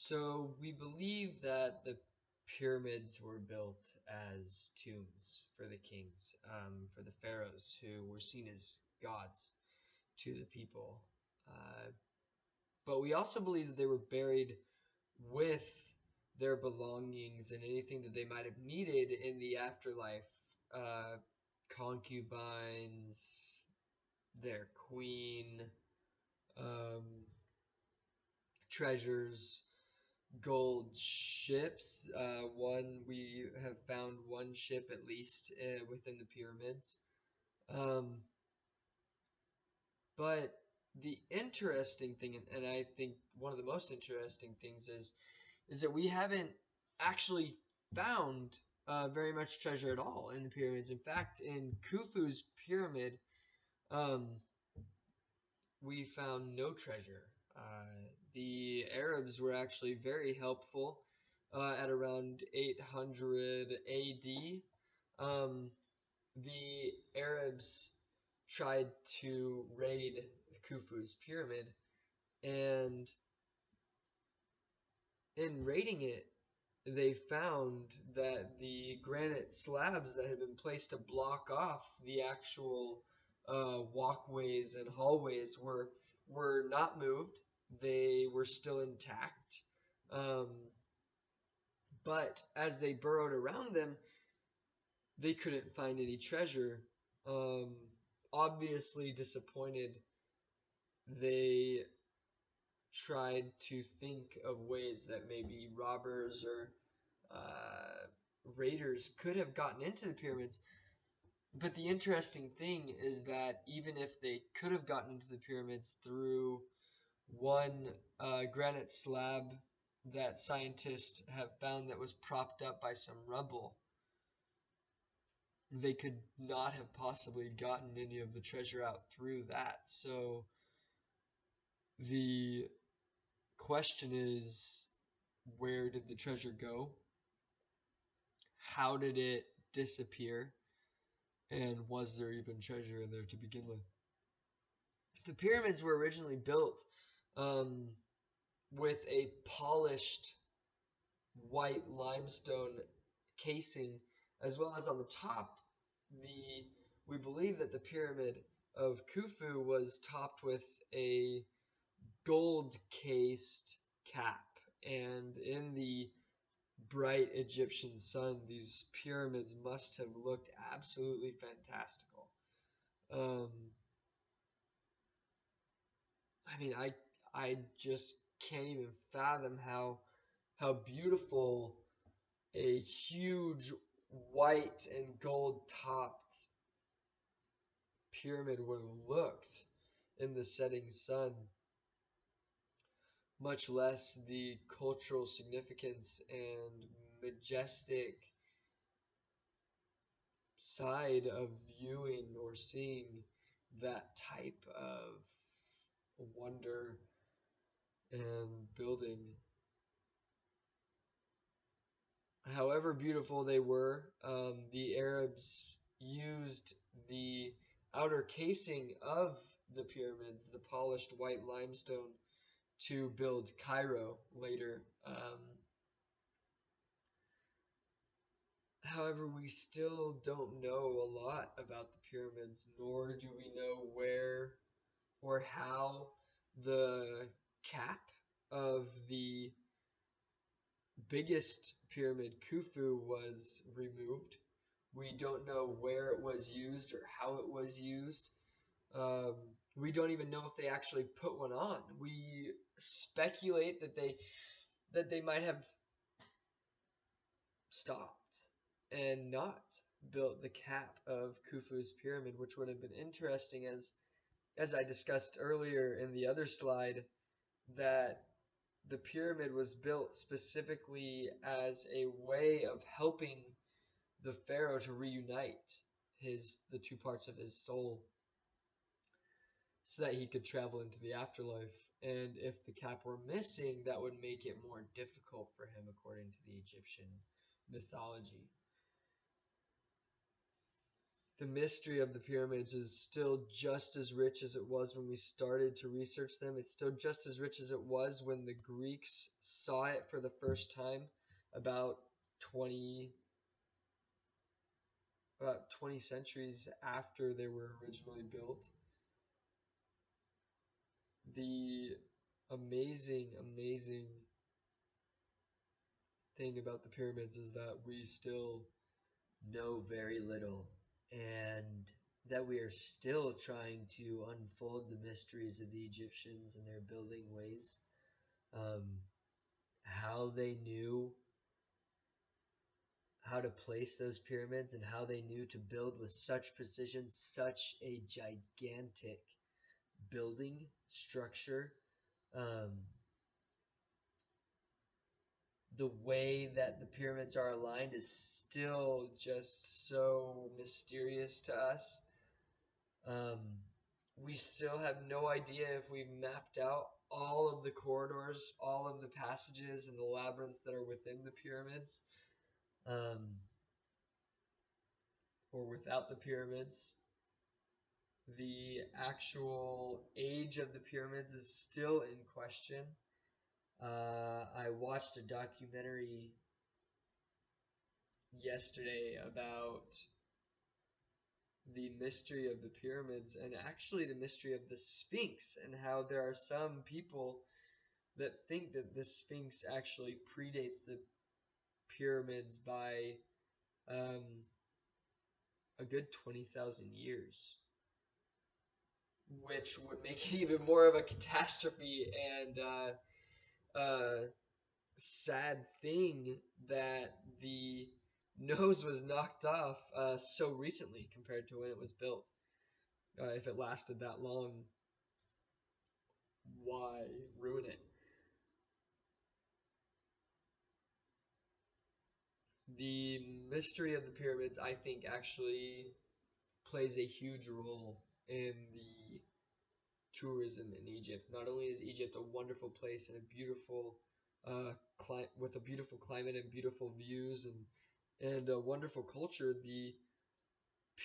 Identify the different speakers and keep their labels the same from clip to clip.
Speaker 1: So we believe that the pyramids were built as tombs for the kings, for the pharaohs who were seen as gods to the people. Uh, but we also believe that they were buried with their belongings and anything that they might have needed in the afterlife. Concubines, their queen, um, treasures, gold ships. We have found one ship at least within the pyramids. Um, but the interesting thing, and I think one of the most interesting things is that we haven't actually found very much treasure at all in the pyramids. In fact, in Khufu's pyramid, um, we found no treasure. The Arabs were actually very helpful at around 800 AD. Um, the Arabs tried to raid Khufu's pyramid, and in raiding it, they found that the granite slabs that had been placed to block off the actual walkways and hallways were not moved. They were still intact. Um, but as they burrowed around them, they couldn't find any treasure. Um, Obviously disappointed, they tried to think of ways that maybe robbers or uh, raiders could have gotten into the pyramids. But the interesting thing is that even if they could have gotten into the pyramids through one granite slab that scientists have found that was propped up by some rubble, they could not have possibly gotten any of the treasure out through that. So the question is, where did the treasure go? How did it disappear? And was there even treasure in there to begin with? The pyramids were originally built um, with a polished white limestone casing, as well as on the top, we believe that the pyramid of Khufu was topped with a gold cased cap, and in the bright Egyptian sun, these pyramids must have looked absolutely fantastical. Um, I mean, I just can't even fathom how beautiful a huge white and gold topped pyramid would have looked in the setting sun, much less the cultural significance and majestic side of viewing or seeing that type of wonder and building. However beautiful they were, the Arabs used the outer casing of the pyramids, the polished white limestone, to build Cairo later. However, we still don't know a lot about the pyramids, nor do we know where or how the cap of the biggest pyramid, Khufu, was removed. We don't know where it was used or how it was used. We don't even know if they actually put one on. We speculate that they might have stopped and not built the cap of Khufu's pyramid, which would have been interesting, as I discussed earlier in the other slide, that the pyramid was built specifically as a way of helping the pharaoh to reunite the two parts of his soul so that he could travel into the afterlife. And if the cap were missing, that would make it more difficult for him according to the Egyptian mythology. the mystery of the pyramids is still just as rich as it was when we started to research them. It's still just as rich as it was when the Greeks saw it for the first time about 20 about 20 centuries after they were originally built. The amazing thing about the pyramids is that we still know very little, and that we are still trying to unfold the mysteries of the Egyptians and their building ways. Um, how they knew how to place those pyramids and how they knew to build with such precision such a gigantic building structure. Um, the way that the pyramids are aligned is still just so mysterious to us. Um, we still have no idea if we've mapped out all of the corridors, all of the passages, and the labyrinths that are within the pyramids, um, or without the pyramids. The actual age of the pyramids is still in question. I watched a documentary yesterday about the mystery of the pyramids and actually the mystery of the Sphinx, and how there are some people that think that the Sphinx actually predates the pyramids by um, a good 20,000 years, which would make it even more of a catastrophe and sad thing that the nose was knocked off so recently compared to when it was built. If it lasted that long, why ruin it? The mystery of the pyramids, I think, actually plays a huge role in the tourism in Egypt. Not only is Egypt a wonderful place and a beautiful with a beautiful climate and beautiful views and a wonderful culture, the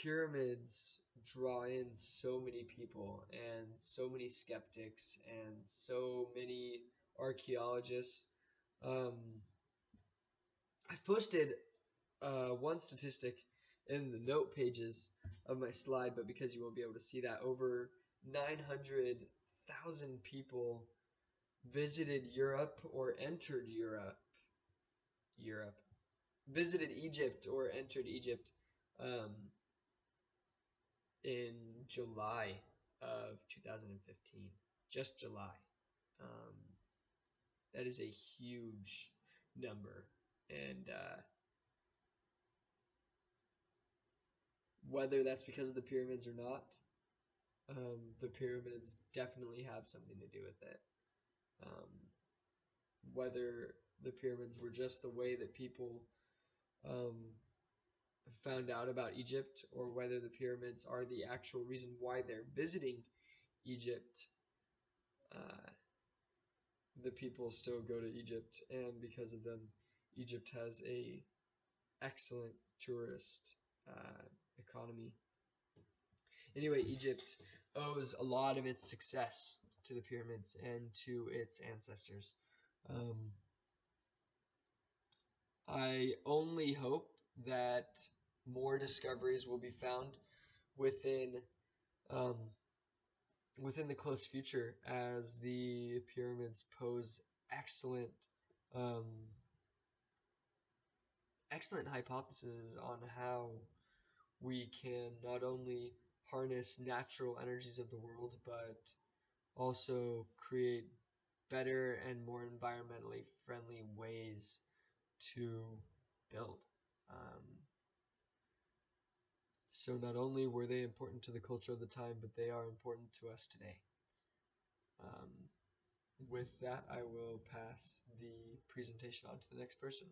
Speaker 1: pyramids draw in so many people and so many skeptics and so many archaeologists. Um, I've posted one statistic in the note pages of my slide, but because you won't be able to see that, over 900,000 people visited Europe or entered Europe, visited Egypt or entered Egypt um, in July of 2015. Just July. Um, that is a huge number. And whether that's because of the pyramids or not, the pyramids definitely have something to do with it. Um, whether the pyramids were just the way that people um, found out about Egypt, or whether the pyramids are the actual reason why they're visiting Egypt, uh, the people still go to Egypt, and because of them, Egypt has a excellent tourist economy. Anyway, Egypt owes a lot of its success to the pyramids and to its ancestors. Um, I only hope that more discoveries will be found within um, within the close future, as the pyramids pose um, excellent hypotheses on how we can not only harness natural energies of the world, but also create better and more environmentally friendly ways to build. Um, so not only were they important to the culture of the time, but they are important to us today. Um, with that, I will pass the presentation on to the next person.